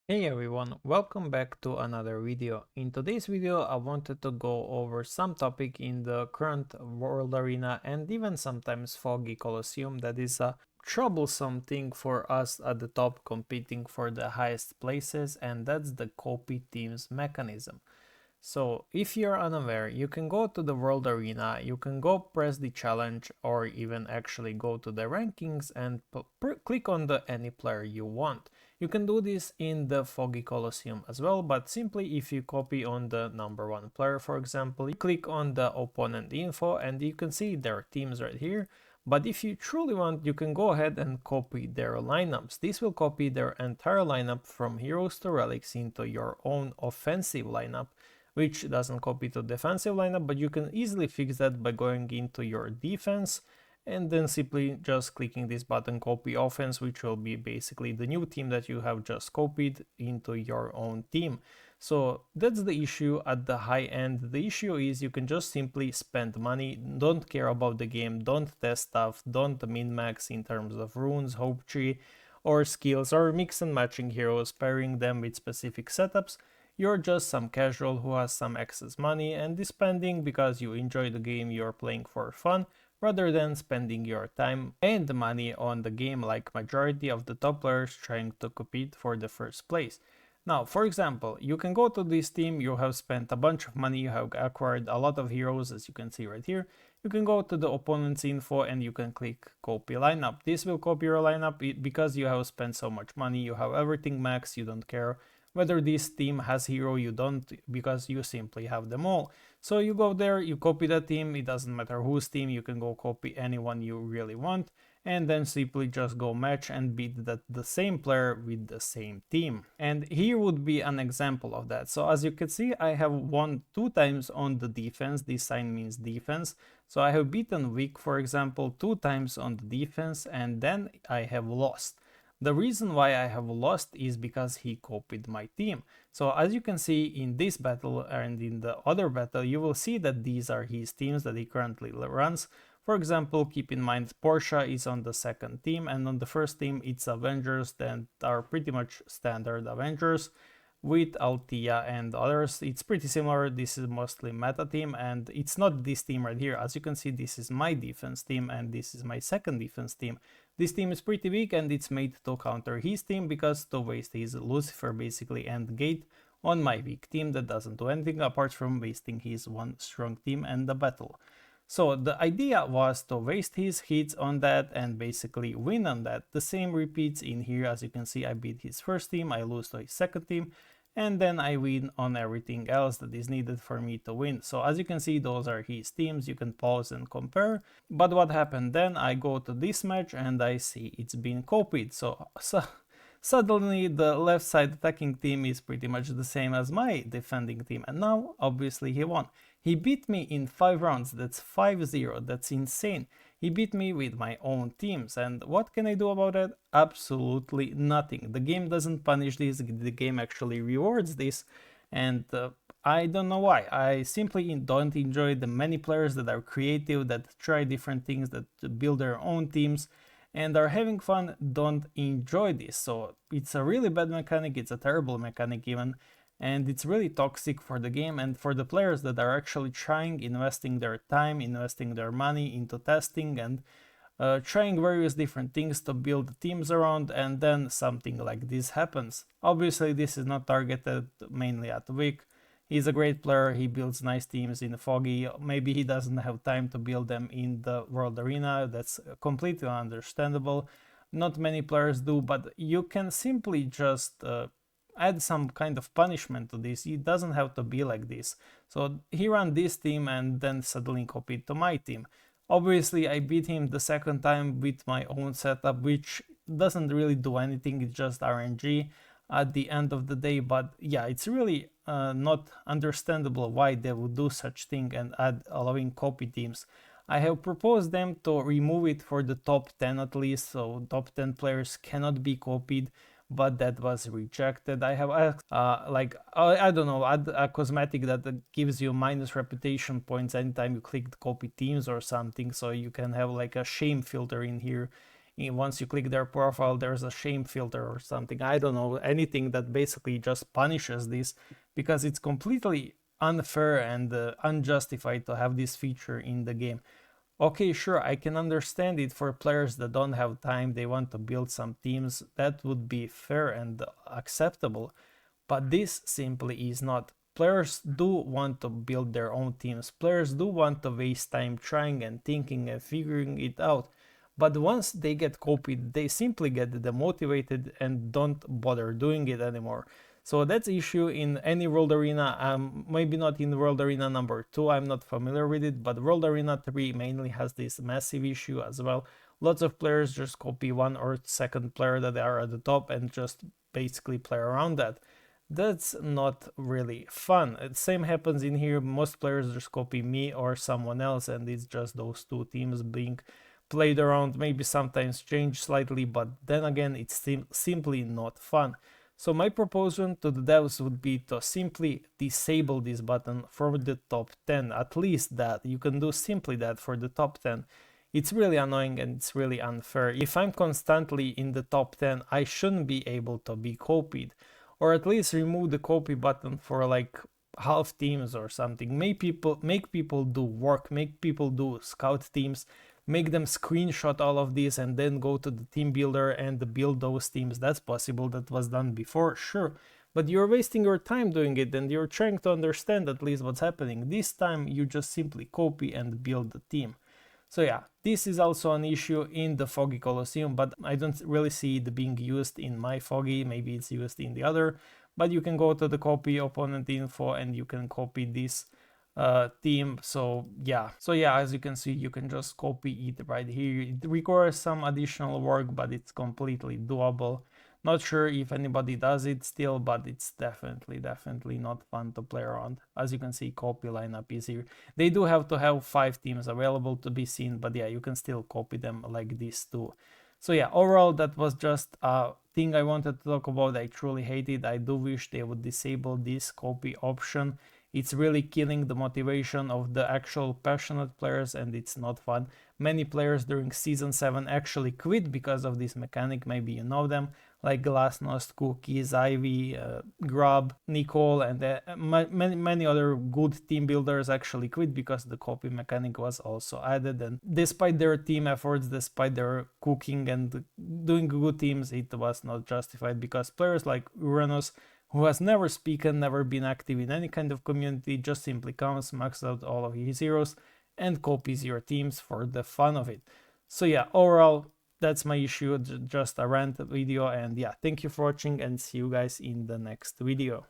Hey everyone, welcome back to another video. In today's video I wanted to go over some topic in the current world arena and even sometimes Foggy Colosseum that is a troublesome thing for us at the top competing for the highest places, and that's the copy teams mechanism. So if you're unaware, you can go to the world arena, you can go press the challenge or even actually go to the rankings and click on the any player you want. You can do this in the Foggy Colosseum as well, but simply if you copy on the number one player, for example, you click on the opponent info and you can see their teams right here. But if you truly want, you can go ahead and copy their lineups. This will copy their entire lineup from heroes to relics into your own offensive lineup, which doesn't copy to defensive lineup, but you can easily fix that by going into your defense and then simply just clicking this button copy offense, which will be basically the new team that you have just copied into your own team. So that's the issue at the high end. The issue is you can just simply spend money, don't care about the game, don't test stuff, don't min-max in terms of runes, hope tree, or skills, or mix and matching heroes, pairing them with specific setups. You're just some casual who has some excess money and is spending because you enjoy the game you're playing for fun, rather than spending your time and money on the game like majority of the top players trying to compete for the first place. Now, for example, you can go to this team, you have spent a bunch of money, you have acquired a lot of heroes as you can see right here. You can go to the opponent's info and you can click copy lineup. This will copy your lineup because you have spent so much money, you have everything max, you don't care whether this team has hero, you don't, because you simply have them all. So you go there, you copy the team, it doesn't matter whose team, you can go copy anyone you really want, and then simply just go match and beat the same player with the same team. And here would be an example of that. So as you can see, I have won 2 times on the defense. This sign means defense. So I have beaten Vic, for example, 2 times on the defense, and then I have lost. The reason why I have lost is because he copied my team. So as you can see in this battle and in the other battle, you will see that these are his teams that he currently runs. For example, keep in mind Porsche is on the second team, and on the first team it's Avengers that are pretty much standard Avengers. With Altia and others, it's pretty similar. This is mostly meta team, and it's not this team right here. As you can see, this is my defense team and this is my second defense team. This team is pretty weak and it's made to counter his team, because to waste his Lucifer basically and gate on my weak team that doesn't do anything apart from wasting his one strong team and the battle. So the idea was to waste his hits on that and basically win on that. The same repeats in here. As you can see, I beat his first team, I lose to his second team, and then I win on everything else that is needed for me to win. So as you can see, those are his teams. You can pause and compare. But what happened then? I go to this match and I see it's been copied. So suddenly the left side attacking team is pretty much the same as my defending team, and now obviously he won. He beat me in 5 rounds, that's 5-0, that's insane. He beat me with my own teams, and what can I do about it? Absolutely nothing. The game doesn't punish this, the game actually rewards this, and I don't know why. I simply don't enjoy the many players that are creative, that try different things, that build their own teams and are having fun, don't enjoy this. So it's a really bad mechanic, it's a terrible mechanic even, and it's really toxic for the game and for the players that are actually trying, investing their time, investing their money into testing and trying various different things to build teams around, and then something like this happens. Obviously this is not targeted mainly at Vic. He's a great player, he builds nice teams in Foggy, maybe he doesn't have time to build them in the World Arena, that's completely understandable. Not many players do, but you can simply just add some kind of punishment to this. It doesn't have to be like this. So he ran this team and then suddenly copied to my team. Obviously I beat him the second time with my own setup, which doesn't really do anything, it's just RNG at the end of the day. But yeah, it's really not understandable why they would do such thing and add allowing copy teams. I have proposed them to remove it for the top 10 at least, so top 10 players cannot be copied, but that was rejected. I have asked, I don't know, add a cosmetic that gives you minus reputation points anytime you click copy teams or something, so you can have like a shame filter in here Once you click their profile, there's a shame filter or something. I don't know, anything that basically just punishes this, because it's completely unfair and unjustified to have this feature in the game. Okay, sure, I can understand it for players that don't have time, they want to build some teams, that would be fair and acceptable, but this simply is not. Players do want to build their own teams, players do want to waste time trying and thinking and figuring it out, but once they get copied, they simply get demotivated and don't bother doing it anymore. So that's issue in any World Arena, maybe not in World Arena number 2, I'm not familiar with it, but World Arena 3 mainly has this massive issue as well. Lots of players just copy one or second player that are at the top and just basically play around that. That's not really fun. Same happens in here, most players just copy me or someone else, and it's just those two teams being played around, maybe sometimes change slightly, but then again, it's simply not fun. So my proposal to the devs would be to simply disable this button for the top 10, at least that. You can do simply that for the top 10. It's really annoying and it's really unfair. If I'm constantly in the top 10, I shouldn't be able to be copied. Or at least remove the copy button for like half teams or something. Make people do work, make people do scout teams, make them screenshot all of this and then go to the team builder and build those teams. That's possible, that was done before, sure, but you're wasting your time doing it and you're trying to understand at least what's happening. This time you just simply copy and build the team. So yeah, this is also an issue in the Foggy Colosseum, but I don't really see it being used in my Foggy, maybe it's used in the other, but you can go to the copy opponent info and you can copy this team. So yeah, as you can see, you can just copy it right here. It requires some additional work, but it's completely doable. Not sure if anybody does it still, but it's definitely not fun to play around. As you can see, copy lineup is here. They do have to have 5 teams available to be seen, but yeah, you can still copy them like this too. So yeah, overall, that was just a thing I wanted to talk about. I truly hate it. I do wish they would disable this copy option. It's really killing the motivation of the actual passionate players and it's not fun. Many players during Season 7 actually quit because of this mechanic, maybe you know them, like Glasnost, Cookies, Ivy, Grub, Nicole, and many other good team builders actually quit because the copy mechanic was also added, and despite their team efforts, despite their cooking and doing good teams, it was not justified because players like Uranus, who has never spoken, never been active in any kind of community, just simply comes, maxes out all of his heroes, and copies your teams for the fun of it. So yeah, overall, that's my issue, just a rant video, and yeah, thank you for watching and see you guys in the next video.